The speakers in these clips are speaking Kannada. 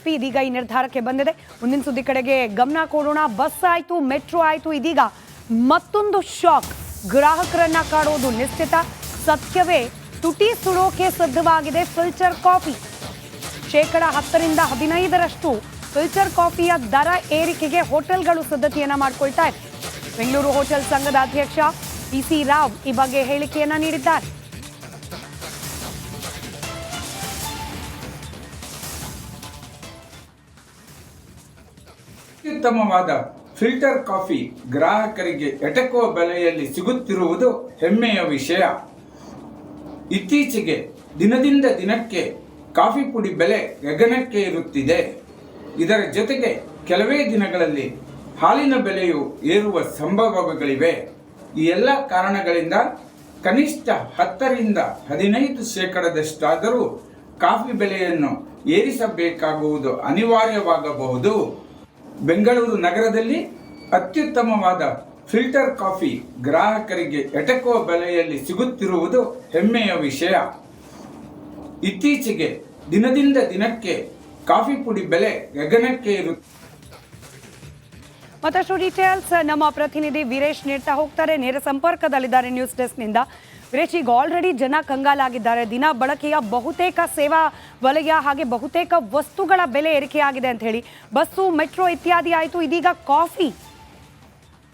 ಎಸ್ಪಿ ಇದೀಗ ಈ ನಿರ್ಧಾರಕ್ಕೆ ಬಂದಿದೆ. ಮುಂದಿನ ಸುದ್ದಿ ಕಡೆಗೆ ಗಮನ ಕೊಡೋಣ. ಬಸ್ ಆಯ್ತು, ಮೆಟ್ರೋ ಆಯ್ತು, ಇದೀಗ ಮತ್ತೊಂದು ಶಾಕ್. ಗ್ರಾಹಕರನ್ನ ಕಾಡೋದು ನಿಶ್ಚಿತ. ಸತ್ಯವೇ ತುಟಿ ಸುಡೋಕೆ ಸಿದ್ಧವಾಗಿದೆ ಫಿಲ್ಟರ್ ಕಾಫಿ. 10% ಫಿಲ್ಟರ್ ಕಾಫಿಯ ದರ ಏರಿಕೆಗೆ ಹೋಟೆಲ್ಗಳು ಸಿದ್ಧತೆಯನ್ನ ಮಾಡಿಕೊಳ್ತಾ ಇದೆ. ಬೆಂಗಳೂರು ಹೋಟೆಲ್ ಸಂಘದ ಅಧ್ಯಕ್ಷ ಪಿಸಿ ರಾವ್ ಈ ಬಗ್ಗೆ ಹೇಳಿಕೆಯನ್ನ ನೀಡಿದ್ದಾರೆ. ಅತ್ಯುತ್ತಮವಾದ ಫಿಲ್ಟರ್ ಕಾಫಿ ಗ್ರಾಹಕರಿಗೆ ಎಟಕುವ ಬೆಲೆಯಲ್ಲಿ ಸಿಗುತ್ತಿರುವುದು ಹೆಮ್ಮೆಯ ವಿಷಯ. ಇತ್ತೀಚೆಗೆ ದಿನದಿಂದ ದಿನಕ್ಕೆ ಕಾಫಿ ಪುಡಿ ಬೆಲೆ ಗಗನಕ್ಕೆ ಇರುತ್ತಿದೆ. ಇದರ ಜೊತೆಗೆ ಕೆಲವೇ ದಿನಗಳಲ್ಲಿ ಹಾಲಿನ ಬೆಲೆಯು ಏರುವ ಸಂಭವಗಳಿವೆ. ಈ ಎಲ್ಲ ಕಾರಣಗಳಿಂದ ಕನಿಷ್ಠ 10-15% ಕಾಫಿ ಬೆಲೆಯನ್ನು ಏರಿಸಬೇಕಾಗುವುದು ಅನಿವಾರ್ಯವಾಗಬಹುದು. ಬೆಂಗಳೂರು ನಗರದಲ್ಲಿ ಅತ್ಯುತ್ತಮವಾದ ಫಿಲ್ಟರ್ ಕಾಫಿ ಗ್ರಾಹಕರಿಗೆ ಎಟಕುವ ಬೆಲೆಯಲ್ಲಿ ಸಿಗುತ್ತಿರುವುದು ಹೆಮ್ಮೆಯ ವಿಷಯ. ಇತ್ತೀಚೆಗೆ ದಿನದಿಂದ ದಿನಕ್ಕೆ ಕಾಫಿ ಪುಡಿ ಬೆಲೆ ಗಗನಕ್ಕೆ ಇರುತ್ತದೆ. ಮತ್ತಷ್ಟು ಡೀಟೇಲ್ಸ್ ನಮ್ಮ ಪ್ರತಿನಿಧಿ ವೀರೇಶ್ ನೀಡ್ತಾ ಹೋಗ್ತಾರೆ. ನೇರ ಸಂಪರ್ಕದಲ್ಲಿದ್ದಾರೆ ನ್ಯೂಸ್ ಡೆಸ್ಕ್ನಿಂದ. ವೀರೇಶ್, ಈಗ ಆಲ್ರೆಡಿ ಜನ ಕಂಗಾಲಾಗಿದ್ದಾರೆ. ದಿನ ಬಳಕೆಯ ಬಹುತೇಕ ಸೇವಾ ವಲಯ ಹಾಗೆ ಬಹುತೇಕ ವಸ್ತುಗಳ ಬೆಲೆ ಏರಿಕೆಯಾಗಿದೆ ಅಂತ ಹೇಳಿ. ಬಸ್ಸು, ಮೆಟ್ರೋ ಇತ್ಯಾದಿ ಆಯಿತು. ಇದೀಗ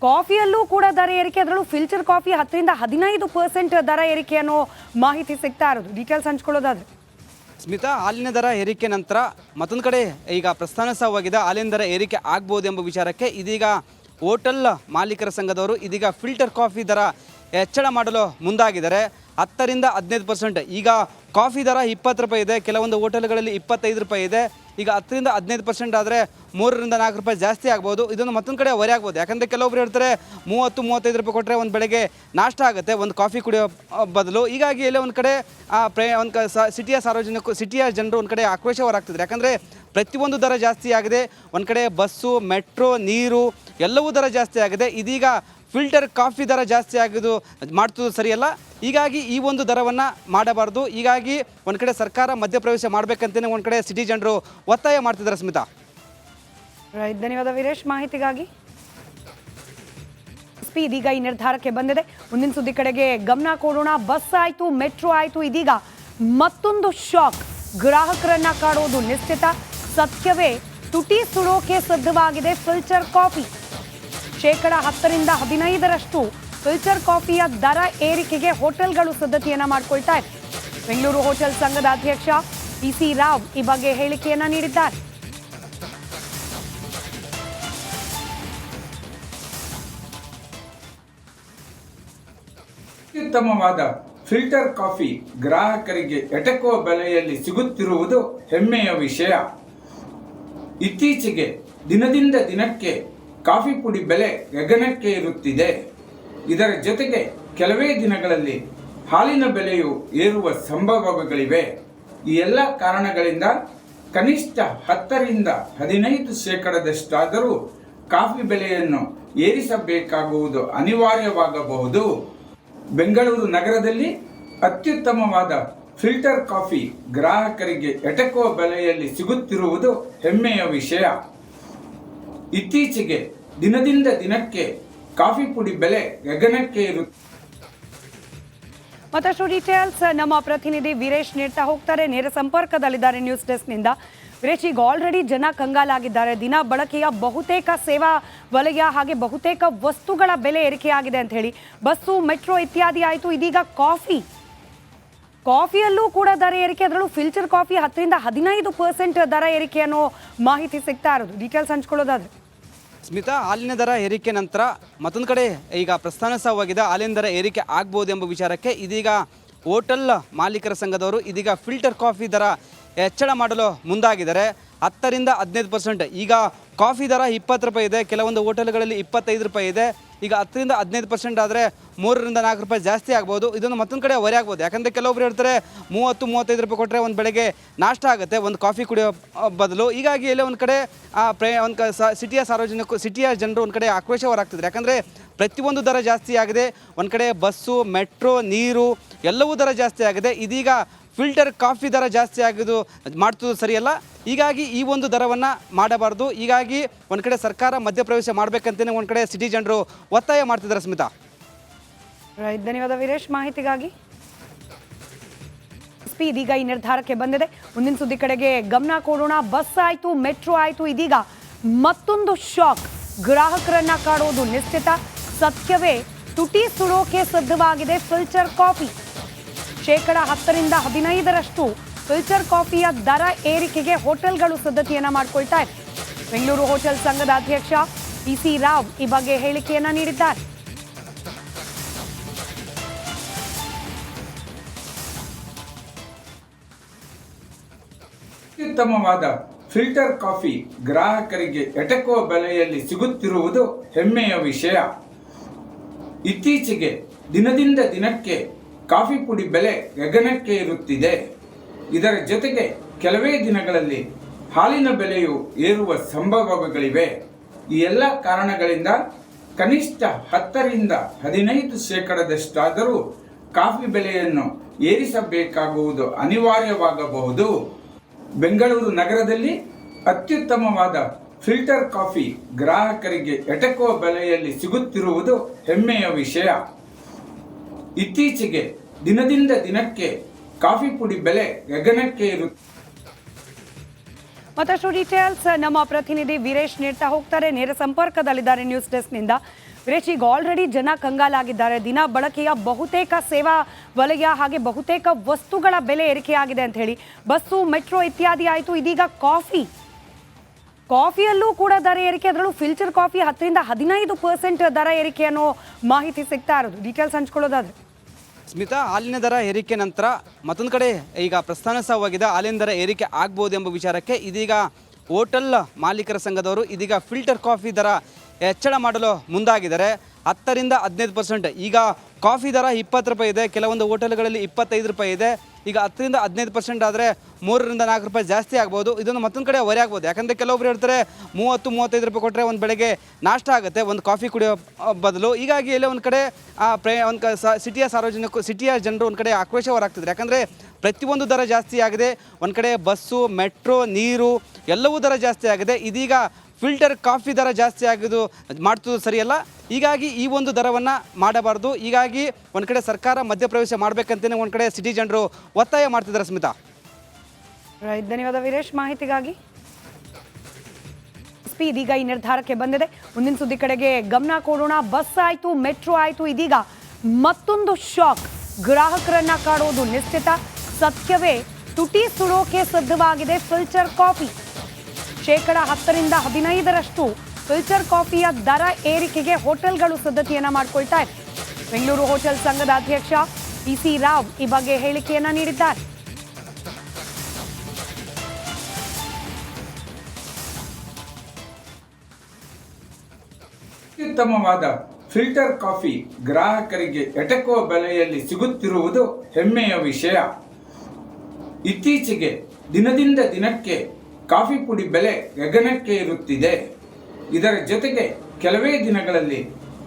ಕಾಫಿಯಲ್ಲೂ ಕೂಡ ದರ ಏರಿಕೆ, ಅದರಲ್ಲೂ ಫಿಲ್ಟರ್ ಕಾಫಿ 10-15% ದರ ಏರಿಕೆ ಅನ್ನೋ ಮಾಹಿತಿ ಸಿಗ್ತಾ ಇರೋದು. ಡೀಟೇಲ್ಸ್ ಹಂಚ್ಕೊಳ್ಳೋದಾದ್ರೆ ಸ್ಮಿತಾ, ಹಾಲಿನ ದರ ಏರಿಕೆ ನಂತರ ಮತ್ತೊಂದು ಕಡೆ ಈಗ ಪ್ರಸ್ತಾವವಾಗಿದೆ ಹಾಲಿನ ದರ ಏರಿಕೆ ಆಗ್ಬೋದು ಎಂಬ ವಿಚಾರಕ್ಕೆ ಇದೀಗ ಹೋಟೆಲ್ ಮಾಲೀಕರ ಸಂಘದವರು ಇದೀಗ ಫಿಲ್ಟರ್ ಕಾಫಿ ದರ ಹೆಚ್ಚಳ ಮಾಡಲು ಮುಂದಾಗಿದ್ದಾರೆ. 10-15%. ಈಗ ಕಾಫಿ ದರ 20 ರೂಪಾಯಿ ಇದೆ, ಕೆಲವೊಂದು ಹೋಟೆಲ್ಗಳಲ್ಲಿ 25 ರೂಪಾಯಿ ಇದೆ. ಈಗ 10-15% ಆದರೆ 3-4 ರೂಪಾಯಿ ಜಾಸ್ತಿ ಆಗ್ಬೋದು. ಇದೊಂದು ಮತ್ತೊಂದು ಕಡೆ ಹೊರೆ ಆಗ್ಬೋದು. ಯಾಕಂದರೆ ಕೆಲವೊಬ್ರು ಹೇಳ್ತಾರೆ 30-35 ರೂಪಾಯಿ ಕೊಟ್ಟರೆ ಒಂದು ಬೆಳಗ್ಗೆ ನಾಷ್ಟ ಆಗುತ್ತೆ ಒಂದು ಕಾಫಿ ಕುಡಿಯೋ ಬದಲು. ಹೀಗಾಗಿ ಎಲ್ಲೇ ಒಂದು ಕಡೆ ಸಿಟಿಯ ಜನರು ಒಂದು ಕಡೆ ಆಕ್ರೋಶ ಹೊರಾಗ್ತಿದ್ದಾರೆ. ಯಾಕಂದರೆ ಪ್ರತಿಯೊಂದು ದರ ಜಾಸ್ತಿ ಆಗಿದೆ. ಒಂದು ಕಡೆ ಬಸ್ಸು, ಮೆಟ್ರೋ, ನೀರು ಎಲ್ಲವೂ ದರ ಜಾಸ್ತಿ ಆಗಿದೆ. ಇದೀಗ ಫಿಲ್ಟರ್ ಕಾಫಿ ದರ ಜಾಸ್ತಿ ಆಗೋದು ಮಾಡ್ತದ್ದು ಸರಿಯಲ್ಲ. ಹೀಗಾಗಿ ಈ ಒಂದು ದರವನ್ನು ಮಾಡಬಾರ್ದು. ಹೀಗಾಗಿ ಒಂದು ಕಡೆ ಸರ್ಕಾರ ಮಧ್ಯಪ್ರವೇಶ ಮಾಡಬೇಕಂತಲೇ ಒಂದು ಕಡೆ ಸಿಟಿ ಜನರು ಒತ್ತಾಯ ಮಾಡ್ತಿದ್ದಾರೆ. ಸ್ಮಿತಾ, ಧನ್ಯವಾದ ವೀರೇಶ್ ಮಾಹಿತಿಗಾಗಿ. ಎಸ್ಪಿ ಇದೀಗ ಈ ನಿರ್ಧಾರಕ್ಕೆ ಬಂದಿದೆ. ಮುಂದಿನ ಸುದ್ದಿ ಕಡೆಗೆ ಗಮನ ಕೊಡೋಣ. ಬಸ್ ಆಯ್ತು, ಮೆಟ್ರೋ ಆಯ್ತು, ಇದೀಗ ಮತ್ತೊಂದು ಶಾಕ್. ಗ್ರಾಹಕರನ್ನ ಕಾಡೋದು ನಿಶ್ಚಿತ. ಸತ್ಯವೇ ತುಟಿ ಸುಡೋಕೆ ಸಿದ್ಧವಾಗಿದೆ ಫಿಲ್ಟರ್ ಕಾಫಿ. 10-15% ಫಿಲ್ಟರ್ ಕಾಫಿಯ ದರ ಏರಿಕೆಗೆ ಹೋಟೆಲ್ಗಳು ಸಿದ್ಧತೆಯನ್ನ ಮಾಡಿಕೊಳ್ತಾ ಇದೆ. ಬೆಂಗಳೂರು ಹೋಟೆಲ್ ಸಂಘದ ಅಧ್ಯಕ್ಷ ಪಿಸಿ ರಾವ್ ಈ ಬಗ್ಗೆ ಹೇಳಿಕೆಯನ್ನ ನೀಡಿದ್ದಾರೆ. ಅತ್ಯುತ್ತಮವಾದ ಫಿಲ್ಟರ್ ಕಾಫಿ ಗ್ರಾಹಕರಿಗೆ ಎಟಕುವ ಬೆಲೆಯಲ್ಲಿ ಸಿಗುತ್ತಿರುವುದು ಹೆಮ್ಮೆಯ ವಿಷಯ. ಇತ್ತೀಚೆಗೆ ದಿನದಿಂದ ದಿನಕ್ಕೆ ಕಾಫಿ ಪುಡಿ ಬೆಲೆ ಗಗನಕ್ಕೆ ಇರುತ್ತಿದೆ. ಇದರ ಜೊತೆಗೆ ಕೆಲವೇ ದಿನಗಳಲ್ಲಿ ಹಾಲಿನ ಬೆಲೆಯು ಏರುವ ಸಂಭವಗಳಿವೆ. ಈ ಎಲ್ಲ ಕಾರಣಗಳಿಂದ ಕನಿಷ್ಠ 10-15% ಕಾಫಿ ಬೆಲೆಯನ್ನು ಏರಿಸಬೇಕಾಗುವುದು ಅನಿವಾರ್ಯವಾಗಬಹುದು. ಬೆಂಗಳೂರು ನಗರದಲ್ಲಿ ಅತ್ಯುತ್ತಮವಾದ ಫಿಲ್ಟರ್ ಕಾಫಿ ಗ್ರಾಹಕರಿಗೆ ಎಟಕುವ ಬೆಲೆಯಲ್ಲಿ ಸಿಗುತ್ತಿರುವುದು ಹೆಮ್ಮೆಯ ವಿಷಯ. ಇತ್ತೀಚೆಗೆ ದಿನದಿಂದ ದಿನಕ್ಕೆ ಕಾಫಿ ಪುಡಿ ಬೆಲೆ ಗಗನಕ್ಕೆ ಇರುತ್ತದೆ. ಮತ್ತಷ್ಟು ಡೀಟೇಲ್ಸ್ ನಮ್ಮ ಪ್ರತಿನಿಧಿ ವೀರೇಶ್ ನೀಡ್ತಾ ಹೋಗ್ತಾರೆ. ನೇರ ಸಂಪರ್ಕದಲ್ಲಿದ್ದಾರೆ ನ್ಯೂಸ್ ಡೆಸ್ಕ್ನಿಂದ. ವೀರೇಶ್, ಈಗ ಆಲ್ರೆಡಿ ಜನ ಕಂಗಾಲಾಗಿದ್ದಾರೆ. ದಿನ ಬಳಕೆಯ ಬಹುತೇಕ ಸೇವಾ ವಲಯ ಹಾಗೆ ಬಹುತೇಕ ವಸ್ತುಗಳ ಬೆಲೆ ಏರಿಕೆಯಾಗಿದೆ ಅಂತ ಹೇಳಿ. ಬಸ್ಸು, ಮೆಟ್ರೋ ಇತ್ಯಾದಿ ಆಯಿತು. ಇದೀಗ ಕಾಫಿಯಲ್ಲೂ ಕೂಡ ದರ ಏರಿಕೆ, ಅದರಲ್ಲೂ ಫಿಲ್ಟರ್ ಕಾಫಿ 10-15% ದರ ಏರಿಕೆ ಅನ್ನೋ ಮಾಹಿತಿ ಸಿಗ್ತಾ ಇರೋದು. ಡೀಟೇಲ್ಸ್ ಹಂಚ್ಕೊಳ್ಳೋದಾದ್ರೆ ಸ್ಮಿತಾ, ಹಾಲಿನ ದರ ಏರಿಕೆ ನಂತರ ಮತ್ತೊಂದು ಕಡೆ ಈಗ ಪ್ರಸ್ತಾವವಾಗಿದೆ ಹಾಲಿನ ದರ ಏರಿಕೆ ಆಗ್ಬೋದು ಎಂಬ ವಿಚಾರಕ್ಕೆ ಇದೀಗ ಹೋಟೆಲ್ ಮಾಲೀಕರ ಸಂಘದವರು ಇದೀಗ ಫಿಲ್ಟರ್ ಕಾಫಿ ದರ ಹೆಚ್ಚಳ ಮಾಡಲು ಮುಂದಾಗಿದ್ದಾರೆ. 10-15%. ಈಗ ಕಾಫಿ ದರ 20 ರೂಪಾಯಿ ಇದೆ, ಕೆಲವೊಂದು ಹೋಟೆಲ್ಗಳಲ್ಲಿ 25 ರೂಪಾಯಿ ಇದೆ. ಈಗ 10-15% ಆದರೆ 3-4 ರೂಪಾಯಿ ಜಾಸ್ತಿ ಆಗ್ಬೋದು. ಇದೊಂದು ಮತ್ತೊಂದು ಕಡೆ ಹೊರೆ ಆಗ್ಬೋದು. ಯಾಕಂದರೆ ಕೆಲವೊಬ್ರು ಹೇಳ್ತಾರೆ 30-35 ರೂಪಾಯಿ ಕೊಟ್ಟರೆ ಒಂದು ಬೆಳಗ್ಗೆ ನಾಷ್ಟ ಆಗುತ್ತೆ ಒಂದು ಕಾಫಿ ಕುಡಿಯೋ ಬದಲು. ಹೀಗಾಗಿ ಎಲ್ಲೇ ಒಂದು ಕಡೆ ಸಿಟಿಯ ಜನರು ಒಂದು ಕಡೆ ಆಕ್ರೋಶ ಹೊರಾಗ್ತಿದ್ದಾರೆ. ಯಾಕಂದರೆ ಪ್ರತಿಯೊಂದು ದರ ಜಾಸ್ತಿ ಆಗಿದೆ. ಒಂದು ಕಡೆ ಬಸ್ಸು, ಮೆಟ್ರೋ, ನೀರು ಎಲ್ಲವೂ ದರ ಜಾಸ್ತಿ ಆಗಿದೆ. ಇದೀಗ ಫಿಲ್ಟರ್ ಕಾಫಿ ದರ ಜಾಸ್ತಿ ಆಗೋದು ಮಾಡ್ತದ್ದು ಸರಿಯಲ್ಲ. ಹೀಗಾಗಿ ಈ ಒಂದು ದರವನ್ನು ಮಾಡಬಾರ್ದು. ಹೀಗಾಗಿ ಒಂದು ಕಡೆ ಸರ್ಕಾರ ಮಧ್ಯಪ್ರವೇಶ ಮಾಡಬೇಕಂತಲೇ ಒಂದು ಕಡೆ ಸಿಟಿ ಜನರು ಒತ್ತಾಯ ಮಾಡ್ತಿದ್ದಾರೆ. ಸ್ಮಿತಾ, ರೈಟ್, ಧನ್ಯವಾದ ವೀರೇಶ್ ಮಾಹಿತಿಗಾಗಿ. ಇದೀಗ ಈ ನಿರ್ಧಾರಕ್ಕೆ ಬಂದಿದೆ. ಮುಂದಿನ ಸುದ್ದಿ ಕಡೆಗೆ ಗಮನ ಕೊಡೋಣ. ಬಸ್ ಆಯ್ತು, ಮೆಟ್ರೋ ಆಯ್ತು, ಇದೀಗ ಮತ್ತೊಂದು ಶಾಕ್. ಗ್ರಾಹಕರನ್ನ ಕಾಡೋದು ನಿಶ್ಚಿತ. ಸತ್ಯವೇ ತುಟಿ ಸುಡೋಕೆ ಸಿದ್ಧವಾಗಿದೆ ಫಿಲ್ಟರ್ ಕಾಫಿ. 10% ಫಿಲ್ಟರ್ ಕಾಫಿಯ ದರ ಏರಿಕೆಗೆ ಹೋಟೆಲ್ಗಳು ಸಿದ್ಧತೆಯನ್ನ ಮಾಡಿಕೊಳ್ತಾ ಇದೆ. ಬೆಂಗಳೂರು ಹೋಟೆಲ್ ಸಂಘದ ಅಧ್ಯಕ್ಷ PC ರಾವ್ ಈ ಬಗ್ಗೆ ಹೇಳಿಕೆಯನ್ನ ನೀಡಿದ್ದಾರೆ. ಅತ್ಯುತ್ತಮವಾದ ಫಿಲ್ಟರ್ ಕಾಫಿ ಗ್ರಾಹಕರಿಗೆ ಎಟಕುವ ಬೆಲೆಯಲ್ಲಿ ಸಿಗುತ್ತಿರುವುದು ಹೆಮ್ಮೆಯ ವಿಷಯ. ಇತ್ತೀಚೆಗೆ ದಿನದಿಂದ ದಿನಕ್ಕೆ ಕಾಫಿ ಪುಡಿ ಬೆಲೆ ಗಗನಕ್ಕೆ ಏರುತ್ತಿದೆ. ಇದರ ಜೊತೆಗೆ ಕೆಲವೇ ದಿನಗಳಲ್ಲಿ ಹಾಲಿನ ಬೆಲೆಯು ಏರುವ ಸಂಭವಗಳಿವೆ. ಈ ಎಲ್ಲ ಕಾರಣಗಳಿಂದ ಕನಿಷ್ಠ 10-15% ಕಾಫಿ ಬೆಲೆಯನ್ನು ಏರಿಸಬೇಕಾಗುವುದು ಅನಿವಾರ್ಯವಾಗಬಹುದು. ಬೆಂಗಳೂರು ನಗರದಲ್ಲಿ ಅತ್ಯುತ್ತಮವಾದ ಫಿಲ್ಟರ್ ಕಾಫಿ ಗ್ರಾಹಕರಿಗೆ ಎಟಕುವ ಬೆಲೆಯಲ್ಲಿ ಸಿಗುತ್ತಿರುವುದು ಹೆಮ್ಮೆಯ ವಿಷಯ. ಇತ್ತೀಚೆಗೆ ದಿನದಿಂದ ದಿನಕ್ಕೆ ಕಾಫಿ ಪುಡಿ ಬೆಲೆ ಗಗನಕ್ಕೆ ಇರುತ್ತದೆ. ಮತ್ತಷ್ಟು ಡೀಟೇಲ್ಸ್ ನಮ್ಮ ಪ್ರತಿನಿಧಿ ವೀರೇಶ್ ನೀಡ್ತಾ ಹೋಗ್ತಾರೆ. ನೇರ ಸಂಪರ್ಕದಲ್ಲಿದ್ದಾರೆ ನ್ಯೂಸ್ ಡೆಸ್ಕ್ನಿಂದ. ವೀರೇಶ್, ಈಗ ಆಲ್ರೆಡಿ ಜನ ಕಂಗಾಲಾಗಿದ್ದಾರೆ. ದಿನ ಬಳಕೆಯ ಬಹುತೇಕ ಸೇವಾ ವಲಯ ಹಾಗೆ ಬಹುತೇಕ ವಸ್ತುಗಳ ಬೆಲೆ ಏರಿಕೆಯಾಗಿದೆ ಅಂತ ಹೇಳಿ. ಬಸ್ಸು, ಮೆಟ್ರೋ ಇತ್ಯಾದಿ ಆಯಿತು, ಇದೀಗ ಕಾಫಿಯಲ್ಲೂ ಕೂಡ ದರ ಏರಿಕೆ. ಅದರಲ್ಲೂ ಫಿಲ್ಟರ್ ಕಾಫಿ 10-15% ದರ ಏರಿಕೆ ಅನ್ನೋ ಮಾಹಿತಿ ಸಿಗ್ತಾ ಇರೋದು. ಡೀಟೇಲ್ಸ್ ಹಂಚ್ಕೊಳ್ಳೋದಾದ್ರೆ ಸ್ಮಿತಾ, ಹಾಲಿನ ದರ ಏರಿಕೆ ನಂತರ ಮತ್ತೊಂದು ಕಡೆ ಈಗ ಪ್ರಸ್ತಾವವಾಗಿದೆ. ಹಾಲಿನ ದರ ಏರಿಕೆ ಆಗ್ಬೋದು ಎಂಬ ವಿಚಾರಕ್ಕೆ ಇದೀಗ ಹೋಟೆಲ್ ಮಾಲೀಕರ ಸಂಘದವರು ಇದೀಗ ಫಿಲ್ಟರ್ ಕಾಫಿ ದರ ಹೆಚ್ಚಳ ಮಾಡಲು ಮುಂದಾಗಿದ್ದಾರೆ. 10-15%. ಈಗ ಕಾಫಿ ದರ 20 ರೂಪಾಯಿ ಇದೆ, ಕೆಲವೊಂದು ಹೋಟೆಲ್ಗಳಲ್ಲಿ 25 ರೂಪಾಯಿ ಇದೆ. ಈಗ 10-15% ಆದರೆ 3-4 ರೂಪಾಯಿ ಜಾಸ್ತಿ ಆಗ್ಬೋದು. ಇದೊಂದು ಮತ್ತೊಂದು ಕಡೆ ಹೊರೆ ಆಗ್ಬೋದು. ಯಾಕಂದರೆ ಕೆಲವೊಬ್ರು ಹೇಳ್ತಾರೆ 30-35 ರೂಪಾಯಿ ಕೊಟ್ಟರೆ ಒಂದು ಬೆಳಗ್ಗೆ ನಾಷ್ಟ ಆಗುತ್ತೆ, ಒಂದು ಕಾಫಿ ಕುಡಿಯೋ ಬದಲು. ಹೀಗಾಗಿ ಎಲ್ಲೇ ಒಂದು ಕಡೆ ಸಿಟಿಯ ಜನರು ಒಂದು ಕಡೆ ಆಕ್ರೋಶ ಹೊರಾಗ್ತಿದ್ದಾರೆ. ಯಾಕಂದರೆ ಪ್ರತಿಯೊಂದು ದರ ಜಾಸ್ತಿ ಆಗಿದೆ. ಒಂದು ಕಡೆ ಬಸ್ಸು, ಮೆಟ್ರೋ, ನೀರು ಎಲ್ಲವೂ ದರ ಜಾಸ್ತಿ ಆಗಿದೆ. ಇದೀಗ ಫಿಲ್ಟರ್ ಕಾಫಿ ದರ ಜಾಸ್ತಿ ಆಗೋದು ಮಾಡ್ತದ್ದು ಸರಿಯಲ್ಲ. ಹೀಗಾಗಿ ಈ ಒಂದು ದರವನ್ನು ಮಾಡಬಾರ್ದು. ಹೀಗಾಗಿ ಒಂದು ಕಡೆ ಸರ್ಕಾರ ಮಧ್ಯಪ್ರವೇಶ ಮಾಡಬೇಕಂತಲೇ ಒಂದು ಕಡೆ ಸಿಟಿ ಜನರು ಒತ್ತಾಯ ಮಾಡ್ತಿದ್ದಾರೆ. ಸ್ಮಿತಾ, ರೈಟ್, ಧನ್ಯವಾದ ವೀರೇಶ್ ಮಾಹಿತಿಗಾಗಿ. ಇದೀಗ ಈ ನಿರ್ಧಾರಕ್ಕೆ ಬಂದಿದೆ. ಮುಂದಿನ ಸುದ್ದಿ ಕಡೆಗೆ ಗಮನ ಕೊಡೋಣ. ಬಸ್ ಆಯ್ತು, ಮೆಟ್ರೋ ಆಯ್ತು, ಇದೀಗ ಮತ್ತೊಂದು ಶಾಕ್. ಗ್ರಾಹಕರನ್ನ ಕಾಡೋದು ನಿಶ್ಚಿತ. ಸತ್ಯವೇ ತುಟಿ ಸುಡೋಕೆ ಸಿದ್ಧವಾಗಿದೆ ಫಿಲ್ಟರ್ ಕಾಫಿ. 10% ಫಿಲ್ಟರ್ ಕಾಫಿಯ ದರ ಏರಿಕೆಗೆ ಹೋಟೆಲ್ಗಳು ಸಿದ್ಧತೆಯನ್ನ ಮಾಡಿಕೊಳ್ತಾ ಇದೆ. ಬೆಂಗಳೂರು ಹೋಟೆಲ್ ಸಂಘದ ಅಧ್ಯಕ್ಷ PC ರಾವ್ ಈ ಬಗ್ಗೆ ಹೇಳಿಕೆಯನ್ನ ನೀಡಿದ್ದಾರೆ. ಅತ್ಯುತ್ತಮವಾದ ಫಿಲ್ಟರ್ ಕಾಫಿ ಗ್ರಾಹಕರಿಗೆ ಎಟಕುವ ಬೆಲೆಯಲ್ಲಿ ಸಿಗುತ್ತಿರುವುದು ಹೆಮ್ಮೆಯ ವಿಷಯ. ಇತ್ತೀಚೆಗೆ ದಿನದಿಂದ ದಿನಕ್ಕೆ ಕಾಫಿ ಪುಡಿ ಬೆಲೆ ಗಗನಕ್ಕೆ ಏರುತ್ತಿದೆ. ಇದರ ಜೊತೆಗೆ ಕೆಲವೇ ದಿನಗಳಲ್ಲಿ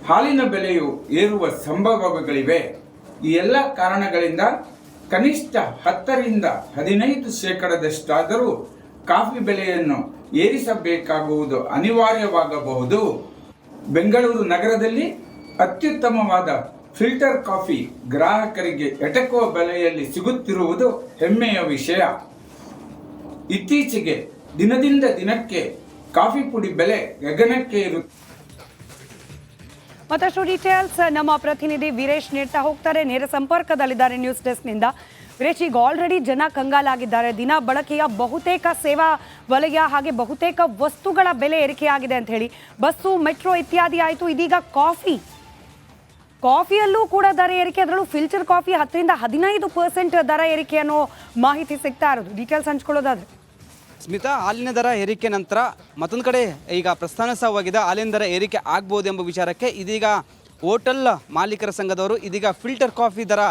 ಹಾಲಿನ ಬೆಲೆಯು ಏರುವ ಸಂಭವಗಳಿವೆ. ಈ ಎಲ್ಲ ಕಾರಣಗಳಿಂದ ಕನಿಷ್ಠ 10-15% ಕಾಫಿ ಬೆಲೆಯನ್ನು ಏರಿಸಬೇಕಾಗುವುದು ಅನಿವಾರ್ಯವಾಗಬಹುದು. ಬೆಂಗಳೂರು ನಗರದಲ್ಲಿ ಅತ್ಯುತ್ತಮವಾದ ಫಿಲ್ಟರ್ ಕಾಫಿ ಗ್ರಾಹಕರಿಗೆ ಎಟಕುವ ಬೆಲೆಯಲ್ಲಿ ಸಿಗುತ್ತಿರುವುದು ಹೆಮ್ಮೆಯ ವಿಷಯ. ಇತ್ತೀಚೆಗೆ ದಿನದಿಂದ ದಿನಕ್ಕೆ ಕಾಫಿ ಪುಡಿ ಬೆಲೆ ಗಗನಕ್ಕೆ ಇರುತ್ತದೆ. ಮತ್ತಷ್ಟು ಡೀಟೇಲ್ಸ್ ನಮ್ಮ ಪ್ರತಿನಿಧಿ ವೀರೇಶ್ ನೀಡ್ತಾ ಹೋಗ್ತಾರೆ. ನೇರ ಸಂಪರ್ಕದಲ್ಲಿದ್ದಾರೆ ನ್ಯೂಸ್ ಡೆಸ್ಕ್ನಿಂದ. ವೀರೇಶ್, ಈಗ ಆಲ್ರೆಡಿ ಜನ ಕಂಗಾಲಾಗಿದ್ದಾರೆ. ದಿನ ಬಳಕೆಯ ಬಹುತೇಕ ಸೇವಾ ವಲಯ ಹಾಗೆ ಬಹುತೇಕ ವಸ್ತುಗಳ ಬೆಲೆ ಏರಿಕೆಯಾಗಿದೆ ಅಂತ ಹೇಳಿ. ಬಸ್ಸು, ಮೆಟ್ರೋ ಇತ್ಯಾದಿ ಆಯಿತು, ಇದೀಗ ಕಾಫಿಯಲ್ಲೂ ಕೂಡ ದರ ಏರಿಕೆ. ಅದರಲ್ಲೂ ಫಿಲ್ಟರ್ ಕಾಫಿ 10-15% ದರ ಏರಿಕೆ ಅನ್ನೋ ಮಾಹಿತಿ ಸಿಗ್ತಾ ಇರೋದು. ಡೀಟೇಲ್ಸ್ ಹಂಚ್ಕೊಳ್ಳೋದಾದ್ರೆ ಸ್ಮಿತಾ, ಹಾಲಿನ ದರ ಏರಿಕೆ ನಂತರ ಮತ್ತೊಂದು ಕಡೆ ಈಗ ಪ್ರಸ್ತಾವವಾಗಿದೆ. ಹಾಲಿನ ದರ ಏರಿಕೆ ಆಗ್ಬೋದು ಎಂಬ ವಿಚಾರಕ್ಕೆ ಇದೀಗ ಹೋಟೆಲ್ ಮಾಲೀಕರ ಸಂಘದವರು ಇದೀಗ ಫಿಲ್ಟರ್ ಕಾಫಿ ದರ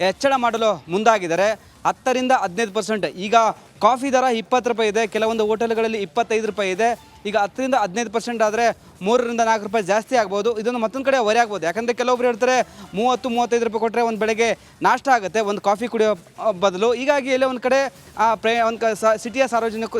ಹೆಚ್ಚಳ ಮಾಡಲು ಮುಂದಾಗಿದ್ದಾರೆ. 10% ಈಗ ಕಾಫಿ ದರ 20 ರೂಪಾಯಿ ಇದೆ, ಕೆಲವೊಂದು ಹೋಟೆಲ್ಗಳಲ್ಲಿ 25 ರೂಪಾಯಿ ಇದೆ. ಈಗ 10% ಆದರೆ 3-4 ರೂಪಾಯಿ ಜಾಸ್ತಿ ಆಗ್ಬೋದು. ಇದನ್ನು ಮತ್ತೊಂದು ಕಡೆ ಹೊರೆ ಆಗ್ಬೋದು. ಯಾಕಂದರೆ ಕೆಲವೊಬ್ರು ಹೇಳ್ತಾರೆ 30-35 ರೂಪಾಯಿ ಕೊಟ್ಟರೆ ಒಂದು ಬೆಳಗ್ಗೆ ನಾಷ್ಟ ಆಗುತ್ತೆ ಒಂದು ಕಾಫಿ ಕುಡಿಯೋ ಬದಲು. ಹೀಗಾಗಿ ಎಲ್ಲೇ ಒಂದು ಕಡೆ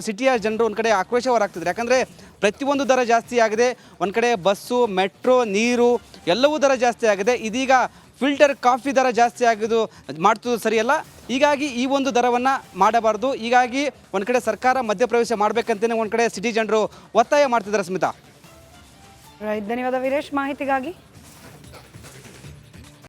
ಸಿಟಿಯ ಜನರು ಒಂದು ಕಡೆ ಆಕ್ರೋಶ ಹೊರಾಗ್ತಿದ್ರು. ಯಾಕಂದರೆ ಪ್ರತಿಯೊಂದು ದರ ಜಾಸ್ತಿ ಆಗಿದೆ. ಒಂದು ಕಡೆ ಬಸ್ಸು, ಮೆಟ್ರೋ, ನೀರು ಎಲ್ಲವೂ ದರ ಜಾಸ್ತಿ ಆಗಿದೆ. ಇದೀಗ ಫಿಲ್ಟರ್ ಕಾಫಿ ದರ ಜಾಸ್ತಿ ಆಗಿದ್ದು ಮಾಡ್ತದ್ದು ಸರಿಯಲ್ಲ. ಹೀಗಾಗಿ ಈ ಒಂದು ದರವನ್ನು ಮಾಡಬಾರ್ದು. ಹೀಗಾಗಿ ಒಂದು ಕಡೆ ಸರ್ಕಾರ ಮಧ್ಯಪ್ರವೇಶ ಮಾಡಬೇಕಂತಲೇ ಒಂದು ಕಡೆ ಸಿಟಿ ಜನರು ಒತ್ತಾಯ ಮಾಡ್ತಿದ್ದಾರೆ. ಸ್ಮಿತಾ, ಧನ್ಯವಾದ ವೀರೇಶ್ ಮಾಹಿತಿಗಾಗಿ.